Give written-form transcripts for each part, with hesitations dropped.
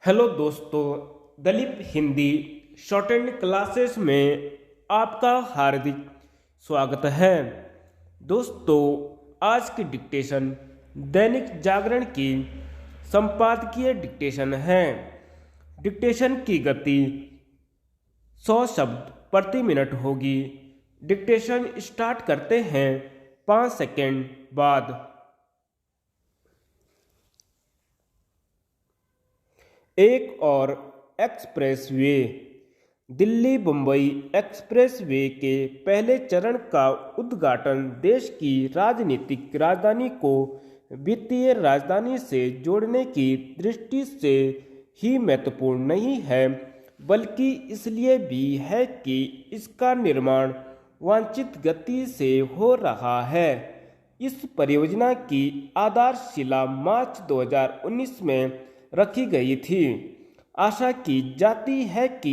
Hello दोस्तों, Dalip Hindi short and classes में आपका हार्दिक स्वागत है। दोस्तों, आज की डिक्टेशन दैनिक जागरण की संपादकीय डिक्टेशन है। डिक्टेशन की गति 100 शब्द प्रति मिनट होगी। डिक्टेशन स्टार्ट करते हैं 5 सेकंड बाद। एक और एक्सप्रेसवे। दिल्ली बम्बई एक्सप्रेसवे के पहले चरण का उद्घाटन देश की राजनीतिक राजधानी को वित्तीय राजधानी से जोड़ने की दृष्टि से ही महत्वपूर्ण नहीं है, बल्कि इसलिए भी है कि इसका निर्माण वांछित गति से हो रहा है। इस परियोजना की आधारशिला मार्च 2019 में रखी गई थी। आशा की जाती है कि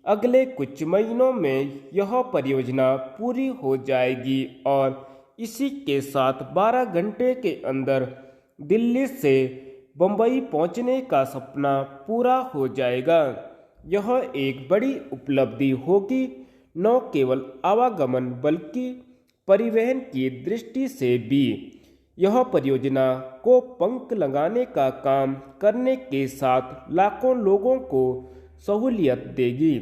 अगले कुछ महीनों में यह परियोजना पूरी हो जाएगी और इसी के साथ 12 घंटे के अंदर दिल्ली से बम्बई पहुंचने का सपना पूरा हो जाएगा। यह एक बड़ी उपलब्धि होगी, न केवल आवागमन बल्कि परिवहन की दृष्टि से भी। यह परियोजना को पंख लगाने का काम करने के साथ लाखों लोगों को सहूलियत देगी।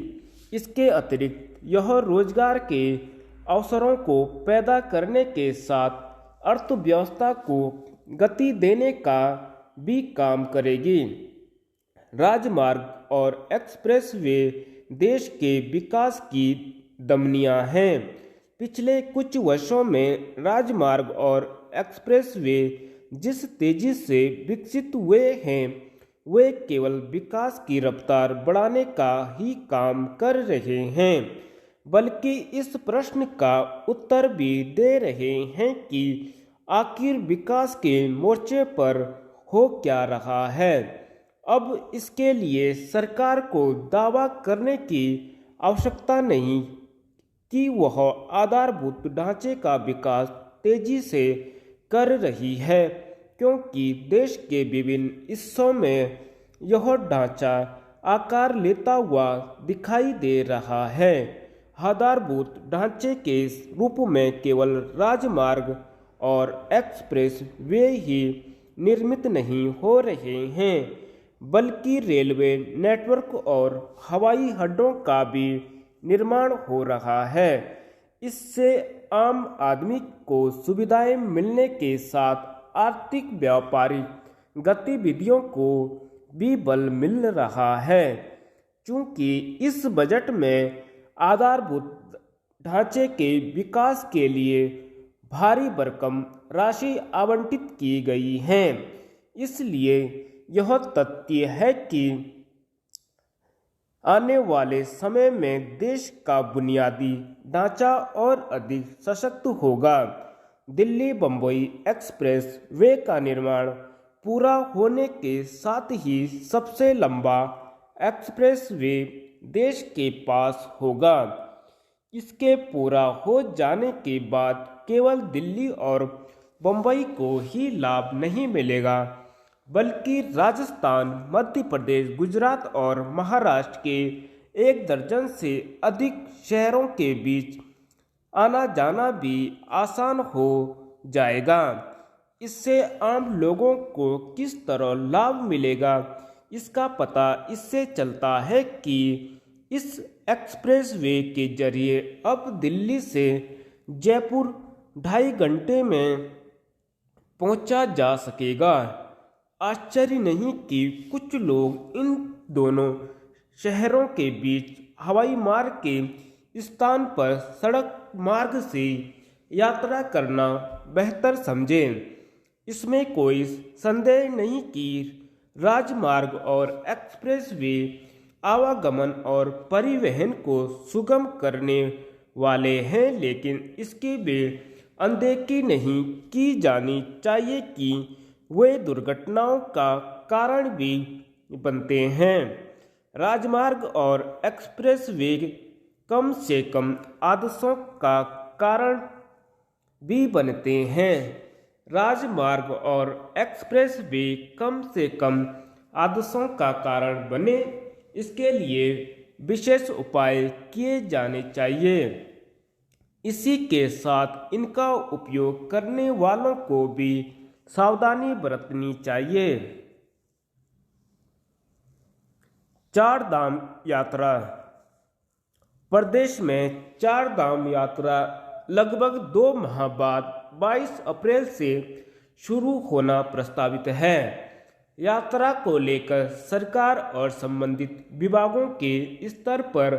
इसके अतिरिक्त यह रोजगार के अवसरों को पैदा करने के साथ अर्थव्यवस्था को गति देने का भी काम करेगी। राजमार्ग और एक्सप्रेसवे देश के विकास की धमनियां हैं। पिछले कुछ वर्षों में राजमार्ग और एक्सप्रेसवे जिस तेजी से विकसित हुए हैं, वे केवल विकास की रफ्तार बढ़ाने का ही काम कर रहे हैं, बल्कि इस प्रश्न का उत्तर भी दे रहे हैं कि आखिर विकास के मोर्चे पर हो क्या रहा है। अब इसके लिए सरकार को दावा करने की आवश्यकता नहीं कि वह आधारभूत ढांचे का विकास तेजी से कर रही है, क्योंकि देश के विभिन्न हिस्सों में यह ढांचा आकार लेता हुआ दिखाई दे रहा है। आधारभूत ढांचे के रूप में केवल राजमार्ग और एक्सप्रेस वे ही निर्मित नहीं हो रहे हैं, बल्कि रेलवे नेटवर्क और हवाई अड्डों का भी निर्माण हो रहा है। इससे आम आदमी को सुविधाएं मिलने के साथ आर्थिक व्यापारिक गतिविधियों को भी बल मिल रहा है। चूंकि इस बजट में आधारभूत ढांचे के विकास के लिए भारी भरकम राशि आवंटित की गई है, इसलिए यह तथ्य है कि आने वाले समय में देश का बुनियादी ढांचा और अधिक सशक्त होगा। दिल्ली बम्बई एक्सप्रेस वे का निर्माण पूरा होने के साथ ही सबसे लंबा एक्सप्रेस वे देश के पास होगा। इसके पूरा हो जाने के बाद केवल दिल्ली और बम्बई को ही लाभ नहीं मिलेगा, बल्कि राजस्थान, मध्य प्रदेश, गुजरात और महाराष्ट्र के 1 दर्जन से अधिक शहरों के बीच आना जाना भी आसान हो जाएगा। इससे आम लोगों को किस तरह लाभ मिलेगा, इसका पता इससे चलता है कि इस एक्सप्रेसवे के जरिए अब दिल्ली से जयपुर 2.5 घंटे में पहुंचा जा सकेगा। आश्चर्य नहीं कि कुछ लोग इन दोनों शहरों के बीच हवाई मार्ग के स्थान पर सड़क मार्ग से यात्रा करना बेहतर समझें। इसमें कोई संदेह नहीं कि राजमार्ग और एक्सप्रेसवे आवागमन और परिवहन को सुगम करने वाले हैं, लेकिन इसकी भी अनदेखी नहीं की जानी चाहिए कि वे दुर्घटनाओं का कारण भी बनते हैं। राजमार्ग और एक्सप्रेसवे कम से कम हादसों का कारण भी बनते हैं। राजमार्ग और एक्सप्रेसवे कम से कम आदर्शों का कारण बने, इसके लिए विशेष उपाय किए जाने चाहिए। इसी के साथ इनका उपयोग करने वालों को भी सावधानी बरतनी चाहिए। चार धाम यात्रा। प्रदेश में चार धाम यात्रा लगभग 2 माह बाद 22 अप्रैल से शुरू होना प्रस्तावित है। यात्रा को लेकर सरकार और संबंधित विभागों के स्तर पर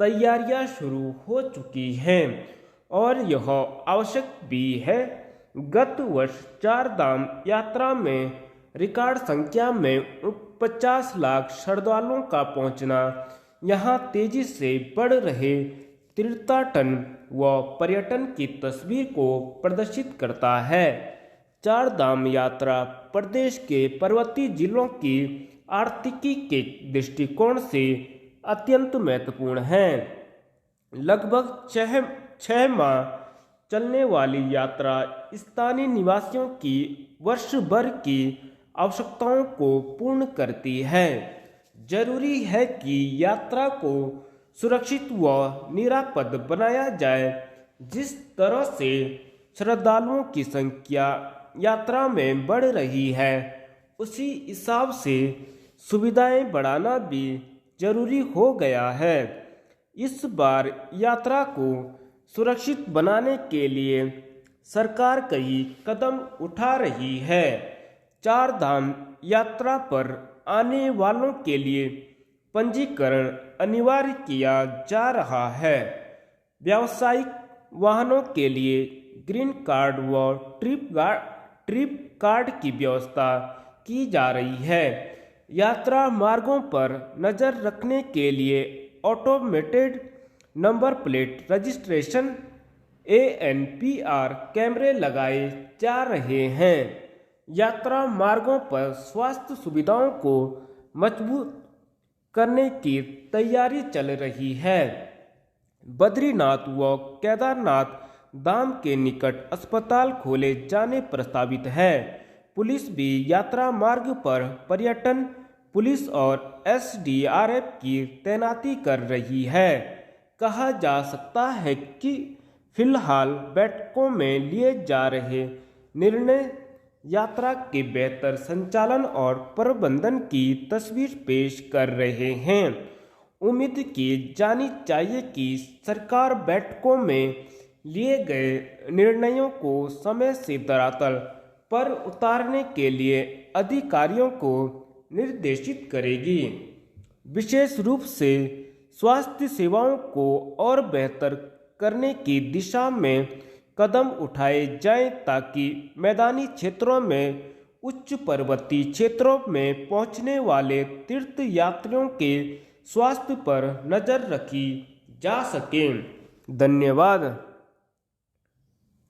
तैयारियां शुरू हो चुकी हैं और यह आवश्यक भी है। गत वर्ष चार धाम यात्रा में रिकॉर्ड संख्या में 50 लाख श्रद्धालुओं का पहुंचना यहां तेजी से बढ़ रहे तीर्थाटन व पर्यटन की तस्वीर को प्रदर्शित करता है। चार धाम यात्रा प्रदेश के पर्वतीय जिलों की आर्थिकी के दृष्टिकोण से अत्यंत महत्वपूर्ण है। लगभग छह माह चलने वाली यात्रा स्थानीय निवासियों की वर्ष भर की आवश्यकताओं को पूर्ण करती है। जरूरी है कि यात्रा को सुरक्षित व निरापद बनाया जाए। जिस तरह से श्रद्धालुओं की संख्या यात्रा में बढ़ रही है, उसी हिसाब से सुविधाएं बढ़ाना भी जरूरी हो गया है। इस बार यात्रा को सुरक्षित बनाने के लिए सरकार कई कदम उठा रही है। चार धाम यात्रा पर आने वालों के लिए पंजीकरण अनिवार्य किया जा रहा है। व्यावसायिक वाहनों के लिए ग्रीन कार्ड व ट्रिप कार्ड की व्यवस्था की जा रही है। यात्रा मार्गों पर नज़र रखने के लिए automated number plate registration ANPR कैमरे लगाए जा रहे हैं। यात्रा मार्गों पर स्वास्थ्य सुविधाओं को मजबूत करने की तैयारी चल रही है। बद्रीनाथ व केदारनाथ धाम के निकट अस्पताल खोले जाने प्रस्तावित है। पुलिस भी यात्रा मार्ग पर पर्यटन पुलिस और SDRF की तैनाती कर रही है। कहा जा सकता है कि फिलहाल बैठकों में लिए जा रहे निर्णय यात्रा के बेहतर संचालन और प्रबंधन की तस्वीर पेश कर रहे हैं। उम्मीद की जानी चाहिए कि सरकार बैठकों में लिए गए निर्णयों को समय से धरातल पर उतारने के लिए अधिकारियों को निर्देशित करेगी। विशेष रूप से स्वास्थ्य सेवाओं को और बेहतर करने की दिशा में कदम उठाए जाएं ताकि मैदानी क्षेत्रों में उच्च पर्वतीय क्षेत्रों में पहुंचने वाले तीर्थ यात्रियों के स्वास्थ्य पर नज़र रखी जा सके। धन्यवाद।